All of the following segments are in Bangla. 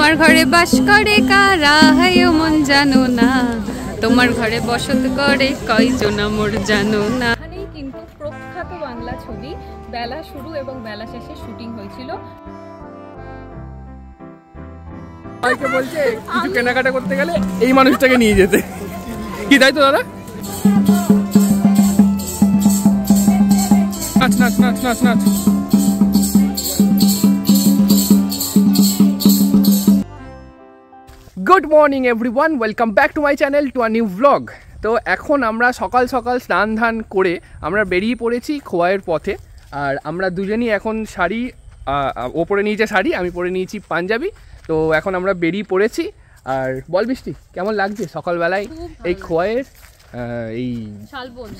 তোমার ঘরে বাস করে কারা হয় মন জানো না, তোমার ঘরে বসত করে কয়জন মোর জানো না। এখানেই কিন্তু প্রখ্যাত বাংলা ছবি বেলা শুরু এবং বেলা শেষে শুটিং হয়েছিল। ভাইকে বলছে কিছু কেনাকাটা করতে গেলে এই মানুষটাকে নিয়ে যেতে, কি তাই তো দাদা? নাচ নাচ নাচ নাচ নাচ। Good morning everyone, welcome back to my channel to a new blog. তো এখন আমরা সকাল সকাল স্নান ধান করে আমরা বেরিয়ে পড়েছি খোয়াইয়ের পথে। আর আমরা দুজনই এখন শাড়ি, ও পরে নিয়েছে শাড়ি, আমি পরে নিয়েছি পাঞ্জাবি। তো এখন আমরা বেরিয়ে পড়েছি। আর বল বৃষ্টি, কেমন লাগছে সকালবেলায় এই খোয়াইয়ের এই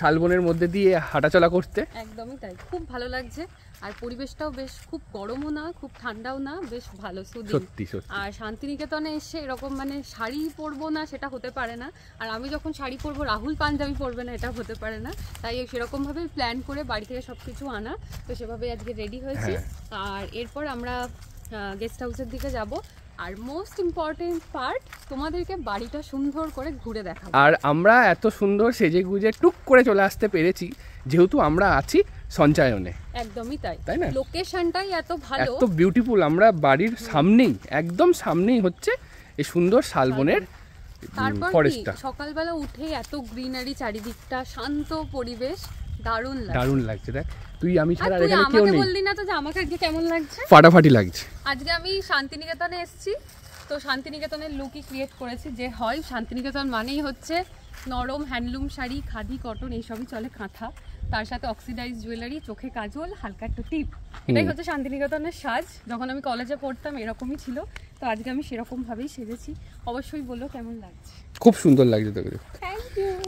শালবনের মধ্যে দিয়ে হাঁটাচলা করতে? একদমই তাই, খুব ভালো লাগছে। আর পরিবেশটাও বেশ, খুব গরমও না খুব ঠান্ডাও না, বেশ ভালো সুদিন। সত্যি সত্যি। আর শান্তিনিকেতনে এসে এরকম মানে শাড়ি পরবো না সেটা হতে পারে না, আর আমি যখন শাড়ি পরবো রাহুল পাঞ্জাবি পরবে না এটা হতে পারে না। তাই সেরকমভাবে প্ল্যান করে বাড়ি থেকে সব কিছু আনা, তো সেভাবে আজকে রেডি হয়েছি। আর এরপর আমরা গেস্ট হাউসের দিকে যাব। আর মোস্ট ইম্পর্টেন্ট পার্ট, তোমাদেরকে বাড়িটা সুন্দর করে ঘুরে দেখাবো। আর আমরা এত সুন্দর সেজে গুজে টুক করে চলে আসতে পেরেছি যেহেতু আমরা আছি সঞ্চায়নে। একদমই তাই, তাই না? লোকেশনটাই এত ভালো, এত বিউটিফুল। আমরা বাড়ির সামনেই, একদম সামনেই হচ্ছে এই সুন্দর শালবনের ফরেস্টটা। সকালবেলা উঠে এত গ্রিনারি, চারিদিকটা শান্ত পরিবেশ, দারুণ লাগছে। দারুণ লাগছে। দেখ তুই আমি ছাড়া এখানে কেউ নেই। বললি না তো যে আমাকে আজকে কেমন লাগছে? ফাটাফাটি লাগছে। আজকে আমি শান্তিনিকেতনে এসেছি, তো শান্তিনিকেতনের লুকই ক্রিয়েট করেছি। যে হয় শান্তিনিকেতন মানেই হচ্ছে নরম হ্যান্ডলুম শাড়ি, খাদি, কটন, এইসবই চলে, কাঁথা, তার সাথে অক্সিডাইজ জুয়েলারি, চোখে কাজল, হালকা একটু টিপ। এটাই হচ্ছে শান্তিনিকেতনের সাজ। যখন আমি কলেজে পড়তাম এরকমই ছিল, তো আজকে আমি সেরকম ভাবেই সেজেছি। অবশ্যই বলো কেমন লাগছে। খুব সুন্দর লাগছে তোকে।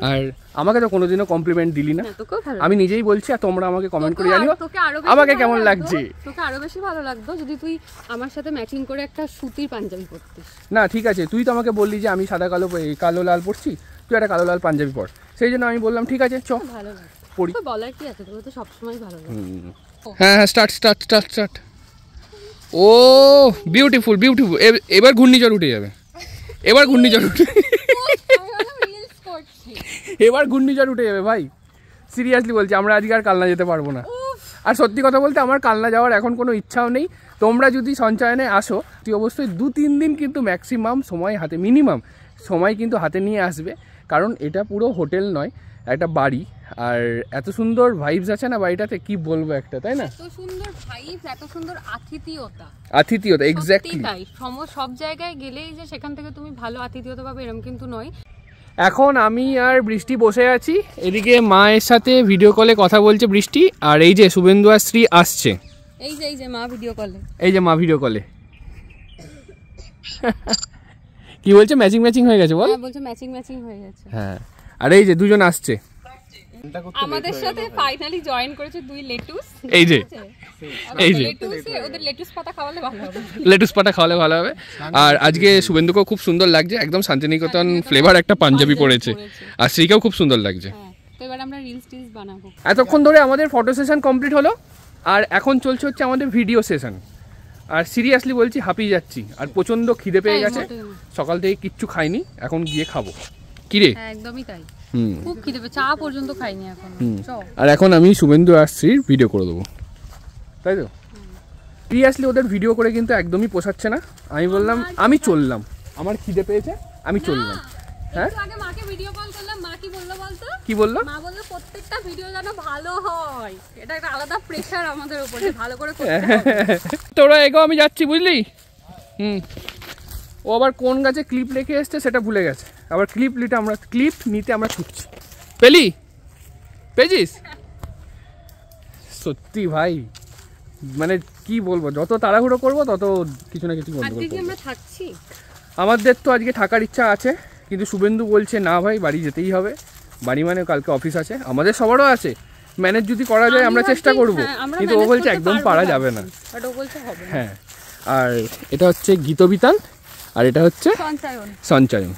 আর আমাকে তো কোনোদিনও কমপ্লিমেন্ট দিলি না, আমি নিজেই বলছি, আর তোমরা আমাকে কমেন্ট করে জানিও আমাকে কেমন লাগছে। তোকে আরো বেশি ভালো লাগতো যদি তুই আমার সাথে ম্যাচিং করে একটা সুতির পাঞ্জাবি পরতিস। না ঠিক আছে, তুই তো আমাকে বললি যে আমি সাদা কালো কালো লাল পরছি, তুই একটা কালো লাল পাঞ্জাবি পর, সেই জন্য আমি বললাম ঠিক আছে চ ভালো লাগে পরি। তো বলার কি আছে, তোকে তো সবসময় ভালো লাগে। হ্যাঁ হ্যাঁ, স্টার্ট স্টার্ট স্টার্ট স্টার্ট। ও বিউটিফুল বিউটিফুল। এবার ঘূর্ণিঝড় উঠে যাবে, এবার ঘূর্ণিঝড় উঠে এবার ঘূর্ণিঝড় উঠে যাবে ভাই, সিরিয়াসলি বলছি। আমরা আজকে আর কালনা যেতে পারবো না। আর সত্যি কথা বলতে আমার কালনা যাওয়ার এখন কোনো ইচ্ছাও নেই। তোমরা যদি সঞ্চয়নে আসো, তুই অবশ্যই 2-3 দিন কিন্তু ম্যাক্সিমাম সময় হাতে, মিনিমাম সময় কিন্তু হাতে নিয়ে আসবে। কারণ এটা পুরো হোটেল নয়, একটা বাড়ি। আর এত সুন্দর ভাইবস আছে না বাড়িটাতে, কি বলবো একটা, তাই না? এত সুন্দর ভাইবস, এত সুন্দর আতিথেয়তা। আতিথেয়তা এক্স্যাক্টলি তাই। সব জায়গায় গেলেই যে সেখান থেকে তুমি ভালো আতিথেয়তা পাবে এরকম কিন্তু নয়। এখন আমি আর বৃষ্টি বসে আছি, এদিকে মায়ের সাথে ভিডিও কলে কথা বলছে বৃষ্টি। আর এই যে শুভেন্দু আর শ্রী আসছে, এই যে মা ভিডিও কলে, এই যে মা ভিডিও কলে। কি বলছে? ম্যাচিং ম্যাচিং হয়ে গেছে বল। হ্যাঁ বলছে ম্যাচিং ম্যাচিং হয়ে গেছে। হ্যাঁ, আর এই যে দুজন আসছে আমাদের সাথে, ফাইনালি জয়েন করেছে দুই লেটুস। এই যে এই যে ওদের লেটুস পাতা খাওয়ালে ভালো হবে, লেটুস পাতা খাওয়ালে ভালো হবে। আর আজকে শুভেন্দুকেও খুব সুন্দর লাগছে, একদম শান্তিনিকেতন ফ্লেভার একটা পাঞ্জাবি পরেছে। আর শ্রীকেও খুব সুন্দর লাগছে। তো এবার আমরা রিলস টিলস বানাবো। এতক্ষণ ধরে আমাদের ফটো সেশন কমপ্লিট হলো, আর এখন চলছে হচ্ছে আমাদের ভিডিও সেশন। আর সিরিয়াসলি বলছি হাঁপিয়ে যাচ্ছি, আর প্রচন্ড খিদে পেয়ে গেছে। সকাল থেকে কিচ্ছু খাইনি, এখন গিয়ে খাবো। কি রে? একদমই তাই, খুব খিদে পেয়ে, চা পর্যন্ত খাইনি এখন। আর এখন আমি শুভেন্দু আর শ্রীর ভিডিও করে দেবো, তাই তো? সিরিয়াসলি ওদের ভিডিও করে কিন্তু একদমই পোষাচ্ছে না। আমি বললাম আমি চললাম, আমার খিদে পেয়েছে, আমি চললাম। হ্যাঁ, আগে মাকে ভিডিও কল করলাম, মা কি বললো বলতো? কি বললো? মা বললো প্রত্যেকটা ভিডিও যেন ভালো হয়, এটা একটা আলাদা প্রেসার আমাদের উপর, যে ভালো করে করতে হবে। তোরা এগো, আমি যাচ্ছি, বুঝলি? ও আবার কোন গাছে ক্লিপ রেখে এসছে সেটা ভুলে গেছে, আবার ক্লিপ নিতে আমরা ছুটছি। পেয়েছিস? সত্যি ভাই, মানে কি বলবো, যত তাড়াহুড়ো করবো তত কিছু না কিছু গন্ডগোল করবো। আমরা থাকছি, আমাদের তো আজকে থাকার ইচ্ছা আছে, কিন্তু শুভেন্দু বলছে না ভাই বাড়ি যেতেই হবে। বাড়ি মানে কালকে অফিস আছে, আমাদের সবারও আছে। ম্যানেজ যদি করা যায় আমরা চেষ্টা করবো, কিন্তু ও বলছে একদম পারা যাবে না। হ্যাঁ, আর এটা হচ্ছে গীতবিতান, আর এটা হচ্ছে সঞ্চয়ন।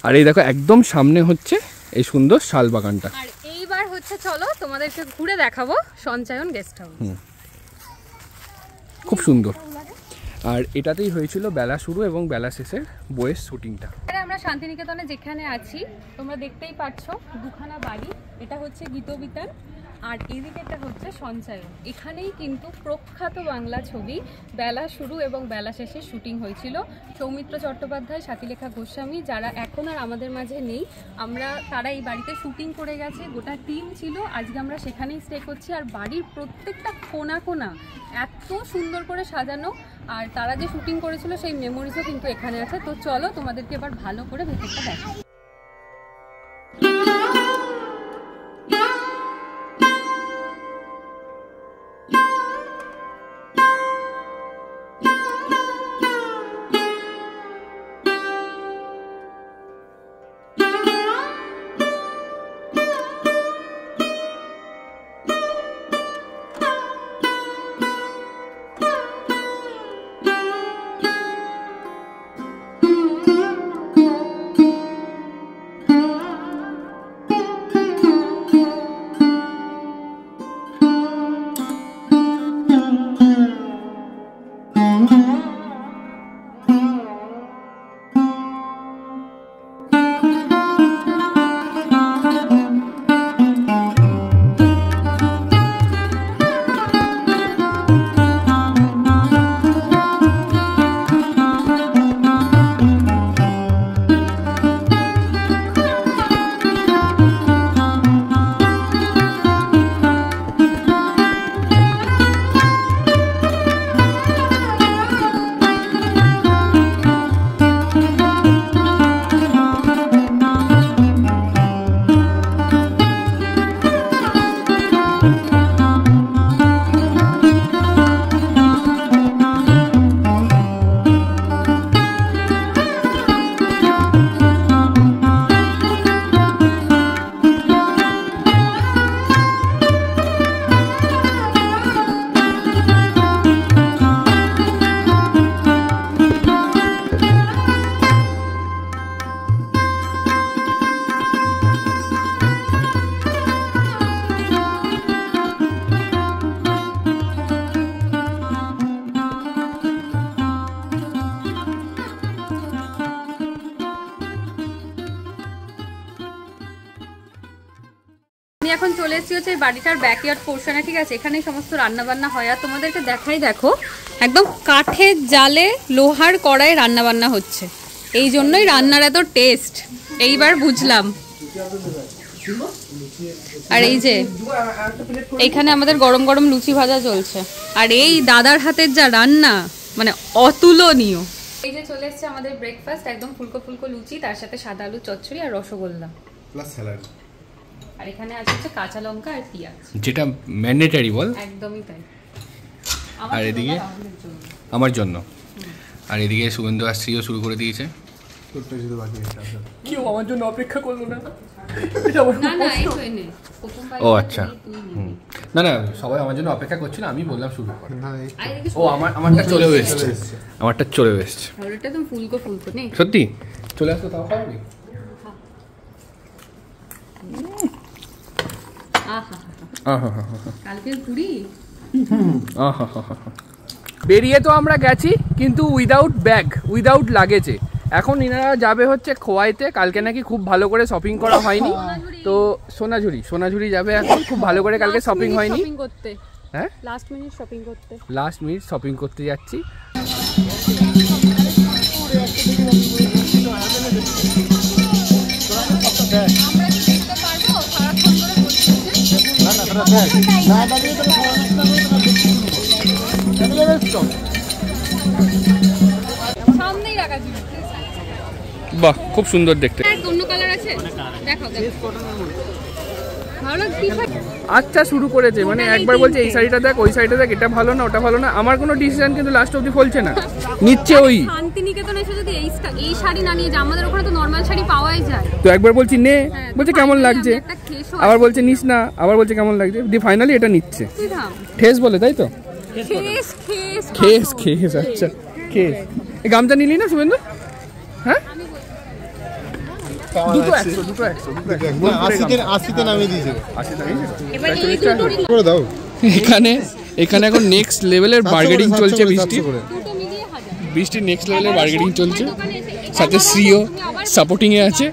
আর এই দেখো একদম সামনে হচ্ছে এই সুন্দর শাল বাগানটা। আর এইবার হচ্ছে চলো তোমাদেরকে ঘুরে দেখাবো সঞ্চয়ন গেস্ট হাউস। খুব সুন্দর। আর এটাতেই হয়েছিল বেলা শুরু এবং বেলা শেষের বইয়ের শুটিংটা। আমরা শান্তিনিকেতনে যেখানে আছি তোমরা দেখতেই পাচ্ছ দুখানা বাড়ি, এটা হচ্ছে গীতবিতান আর এদিকেটা হচ্ছে সঞ্চায়ন। এখানেই কিন্তু প্রখ্যাত বাংলা ছবি বেলা শুরু এবং বেলা শেষে শুটিং হয়েছিল। সৌমিত্র চট্টোপাধ্যায়, স্বাতীলেখা গোস্বামী যারা এখন আর আমাদের মাঝে নেই, তারা এই বাড়িতে শুটিং করে গেছে, গোটা টিম ছিল। আজকে আমরা সেখানেই স্টে করছি। আর বাড়ির প্রত্যেকটা কোণা কোণা এত সুন্দর করে সাজানো, আর তারা যে শুটিং করেছিল সেই মেমোরিজও কিন্তু এখানে আছে। তো চলো তোমাদেরকে এবার ভালো করে ভেতরটা দেখাই। এখন চলে এসেছি হচ্ছে বাড়িটার ব্যাকইয়ার্ড পোর্শনে, ঠিক আছে? এখানে সমস্ত রান্না বান্না হয়। আর তোমাদেরকে দেখাই, দেখো একদম কাঠের জালে লোহার কড়াই রান্না বান্না হচ্ছে, এই জন্যই রান্নার এত টেস্ট এইবার বুঝলাম। আর এই যে এইখানে আমাদের গরম গরম লুচি ভাজা চলছে, আর এই দাদার হাতের যা রান্না মানে অতুলনীয়। এই যে চলে এসেছে আমাদের ব্রেকফাস্ট, একদম ফুলকো ফুলকো লুচি, তার সাথে সাদা আলু চচ্চড়ি আর রসগোল্লা প্লাস স্যালাড। আর এখানে আছে হচ্ছে কাঁচা লঙ্কা আর পেঁয়াজ, যেটা ম্যান্ডেটরি বল। একদমই তাই। আর এদিকে আমার জন্য, আর এদিকে শুভেন্দু আশ্রিও শুরু করে দিয়েছে। কেউ আমার জন্য অপেক্ষা করলো না। ও আচ্ছা, না না সবাই আমার জন্য অপেক্ষা করছিল, আমি বললাম শুরু কর। ও আমারটা চলেও এসছে, আমারটা চলেও এসছে। ওটা তো ফুলকো ফুলকো নেই সত্যি চলে আসতো, তাও খাওয়াবি? বেরিয়ে তো আমরা গেছি কিন্তু উইদাউট ব্যাগ, উইদাউট লাগেজে। এখন ইনারা যাবে হচ্ছে খোয়াইতে, কালকে নাকি খুব ভালো করে শপিং করা হয়নি, তো সোনাঝুরি যাবে এখন, খুব ভালো করে কালকে শপিং হয়নি। হ্যাঁ লাস্ট মিনিট শপিং করতে যাচ্ছি। বাহ খুব সুন্দর দেখতে। আচ্ছা শুরু করেছে, মানে একবার বলছে এই শাড়িটা দেখ, ওই শাড়িটা দেখ, এটা ভালো না ওটা ভালো না। আমার কোনো ডিসিশন কিন্তু লাস্ট অবধি ফলছে না, নিচ্ছে ওই। শান্তিনিকেতন এসে যদি এই শাড়ি না নিয়ে, আমাদের ওখানে তো নরমাল শাড়ি পাওয়াই যায়। তো একবার বলছি নে, বলছে কেমন লাগছে, আবার বলছে নিস না, আবার বলছে কেমন লাগছে, দিয়ে ফাইনালি এটা নিচ্ছে। ঠেস বলে তাই তো, খেস খেস। আচ্ছা খেস। এই গামছা নিলি না শুভেন্দু? হ্যাঁ এখানে এখন নেক্সট লেভেলের বার্গেনিং চলছে বৃষ্টি। বৃষ্টির নেক্সট লেভেলের বার্গেনিং চলছে, সাথে শ্রীও সাপোর্টিংয়ে আছে।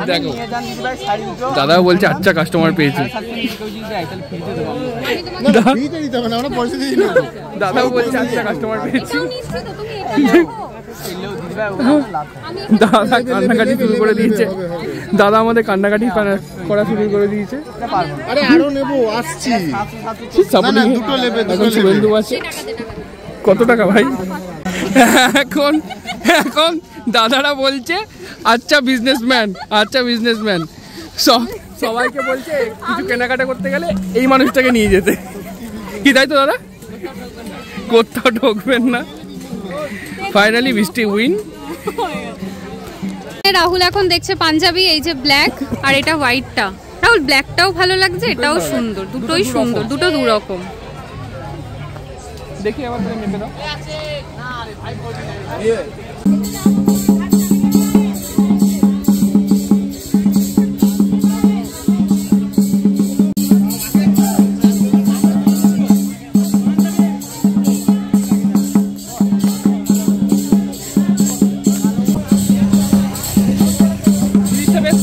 দেখো দাদাও বলছে আচ্ছা কাস্টমার পেয়েছে, দাদাও বলছে আচ্ছা কাস্টমার পেয়েছে। দাদা কান্নাকাটি শুরু করে দিয়েছে, দাদা আমাদের কান্নাকাটি করা শুরু করে দিয়েছে। আরে আরো নেবো, আসছি। দুটো নেবে, এখন সুরেন্দু আছে। কত টাকা ভাই? এখন এখন দাদারা বলছে আচ্ছা বিজনেসম্যান, আচ্ছা বিজনেসম্যান। সবাইকে বলছে কিছু কেনাকাটা করতে গেলে এই মানুষটাকে নিয়ে যেতে, কি তাই তো দাদা? কোথাও ঢুকবেন না। ফাইনালি বৃষ্টি উইন। রাহুল এখন দেখছে পাঞ্জাবি, এই যে ব্ল্যাক আর এটা হোয়াইটটা। রাহুল ব্ল্যাকটাও ভালো লাগছে, এটাও সুন্দর, দুটোই সুন্দর, দুটো দু রকম। দেখি আবার তুমি মেপে দাও।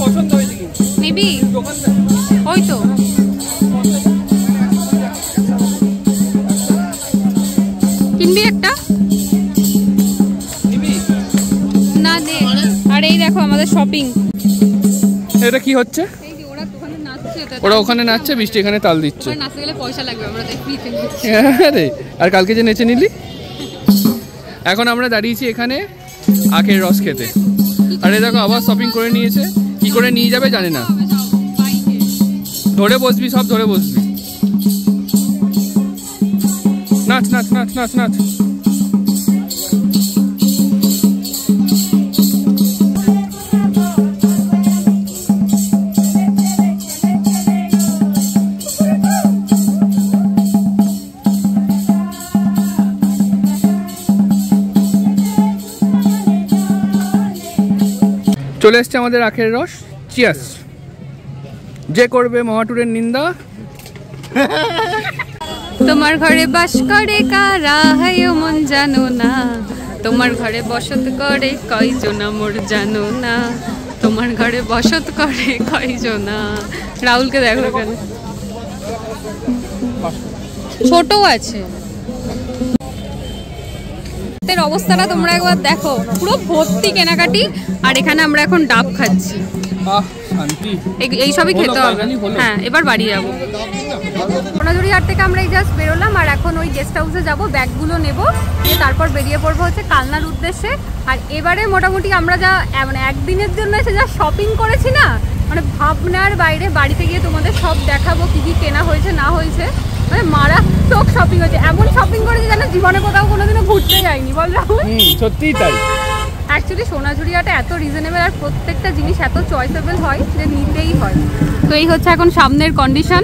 পছন্দ হয়েছে কি মেবি ওই তো কিনবি একটা না দে। আর এই দেখো আমাদের শপিং। এটা কি হচ্ছে? ওরা ওখানে নাচছে, বৃষ্টি এখানে তাল দিচ্ছে। নাচতে গেলে পয়সা লাগবে, আমরা তাই ফ্রিতে নিচ্ছি। আরে আর কালকে যে নেচে নিলি। এখন আমরা দাঁড়িয়েছি এখানে আখের রস খেতে। আরে দেখো আবার শপিং করে নিয়েছে, কি করে নিয়ে যাবে জানে না। ধরে বসবি, সব ধরে বসবি। নাচ নাচ নাচ নাচ নাচ। চলে এসছে আমাদের আখের রস। চিয়ার্স। যে করবে মহাটুরের নিন্দা। তোমার ঘরে বাস করে কারা হয় মন জানো না, তোমার ঘরে বসত করে কয়জনা মোর জানো না, তোমার ঘরে বসত করে কয়জনা। রাহুলকে দেখো কেন, ছোট আছে। অবস্থাটা তোমরা একবার দেখো, পুরো ভর্তি কেনাকাটি। আর এখানে আমরা এখন ডাব খাচ্ছি। এই সবই খেতে হবে। হ্যাঁ এবার বাড়ি যাবো। সোনাঝুরি হাট থেকে আমরা এই জাস্ট বেরোলাম, আর এখন ওই গেস্ট হাউসে যাবো, ব্যাগগুলো নেবো, দিয়ে তারপর বেরিয়ে পড়বো হচ্ছে কালনার উদ্দেশ্যে। আর এবারে মোটামুটি আমরা যা মানে একদিনের জন্য এসে যা শপিং করেছি না, মানে ভাবনার বাইরে। বাড়িতে গিয়ে তোমাদের সব দেখাবো কি কি কেনা হয়েছে না হয়েছে। মানে মারাত্মক শপিং হয়েছে, এমন শপিং করেছি যেন জীবনে কোথাও কোনোদিনও ঘুরতে যাইনি। বল রাহুল? সত্যিই তাই। অ্যাকচুয়ালি সোনাঝুরি হাটে এত রিজনেবল আর প্রত্যেকটা জিনিস এত চয়েসেবল হয় যে নিতেই হয়। তো এই হচ্ছে এখন সামনের কন্ডিশন।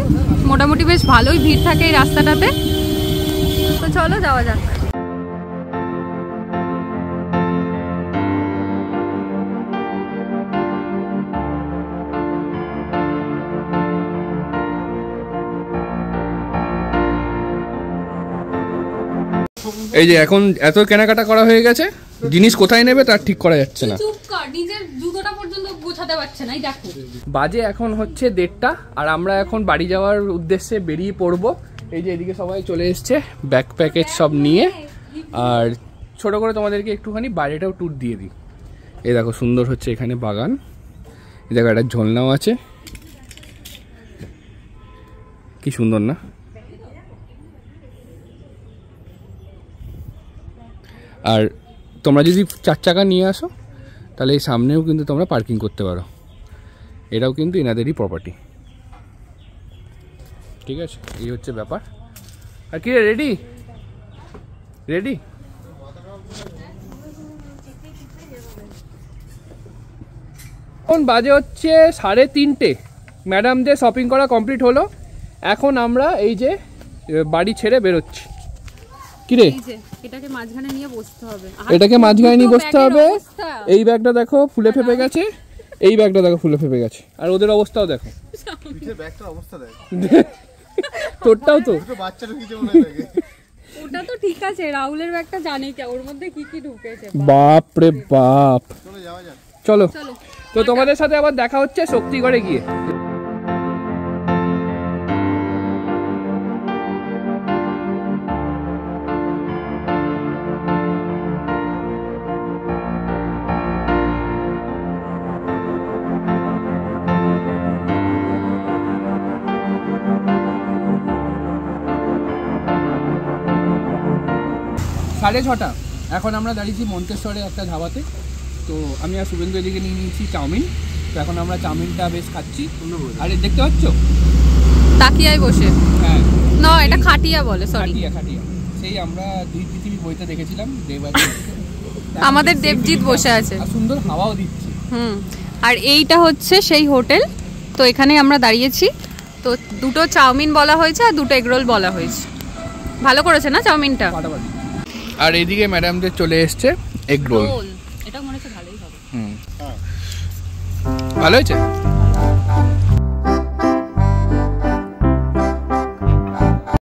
মোটামুটি বেশ ভালোই ভিড় থাকে এই রাস্তাটাতে। তো চলো যাওয়া যাক। এই যে এখন এত কেনাকাটা করা হয়ে গেছে, জিনিস কোথায় নেবে তার ঠিক করা যাচ্ছে না। নিজের জুতোটা পর্যন্ত গোছাতে পারছে না। এই দেখো বাজে এখন হচ্ছে 1:30, আর আমরা এখন বাড়ি যাওয়ার উদ্দেশ্যে বেরিয়ে পড়বো। এই যে এদিকে সবাই চলে এসছে ব্যাগ প্যাকেজ সব নিয়ে। আর ছোট করে তোমাদেরকে একটুখানি বাইরেটাও ট্যুর দিয়ে দিই। এই দেখো সুন্দর হচ্ছে এখানে বাগান। এই দেখো একটা ঝোলনাও আছে, কি সুন্দর না? আর তোমরা যদি 4 চাকা নিয়ে আসো তাহলে এই সামনেও কিন্তু তোমরা পার্কিং করতে পারো। এটাও কিন্তু এনাদেরই প্রপার্টি। ঠিক আছে, এই হচ্ছে ব্যাপার। আর কি রেডি রেডি? এখন বাজে হচ্ছে 3:30। ম্যাডামদের শপিং করা কমপ্লিট হলো। এখন আমরা এই যে বাড়ি ছেড়ে বেরোচ্ছি। কিরে এটাকে মাঝখানে নিয়ে বসতে হবে, এটাকে মাঝখানে নিয়ে বসতে হবে। এই ব্যাগটা দেখো ফুলে ফেপে গেছে, এই ব্যাগটা দেখো ফুলে ফেপে গেছে, আর ওদের অবস্থাও দেখো। পিঠের ব্যাগটার অবস্থা দেখো। তোরটাও তো দুটো বাচ্চা ঢুকেছে মনে হয় ব্যাগে। ওটা তো ঠিক আছে, রাহুলের ব্যাগটা জানি কি ওর মধ্যে কি কি ঢুকেছে। বাপ রে বাপ। চলো যাওয়া যাক। চলো, চলো তো তোমাদের সাথে আবার দেখা হচ্ছে শক্তিগড়ে গিয়ে। সাড়ে 6টা, এখন আমরা দাঁড়িয়েছি মন্তেশ্বরে একটা ধাবাতে। তো আমি আর শুভেন্দু এদিকে নিয়ে নিয়েছি চাউমিন। তো এখন আমরা চাউমিনটা বেশ খাচ্ছি। আরে দেখতে পাচ্ছ তাকিয়ায় বসে, হ্যাঁ না এটা খাটিয়া বলে, সরি খাটিয়া খাটিয়া, সেই আমরা দুই পৃথিবী বইতে দেখেছিলাম দেবাজি। আমাদের দেবজিৎ বসে আছে। আর সুন্দর হাওয়াও দিচ্ছে। আর এইটা হচ্ছে সেই হোটেল। তো এখানে আমরা দাঁড়িয়েছি। তো দুটো চাউমিন বলা হয়েছে আর দুটো এগরোল বলা হয়েছে। ভালো করেছে না চাউমিনটা? ফাটাফাটি। আর এদিকে ম্যাডামদের চলে এসছে এগ রোল। এটা মনে হচ্ছে ভালোই হবে। ভালো হয়েছে।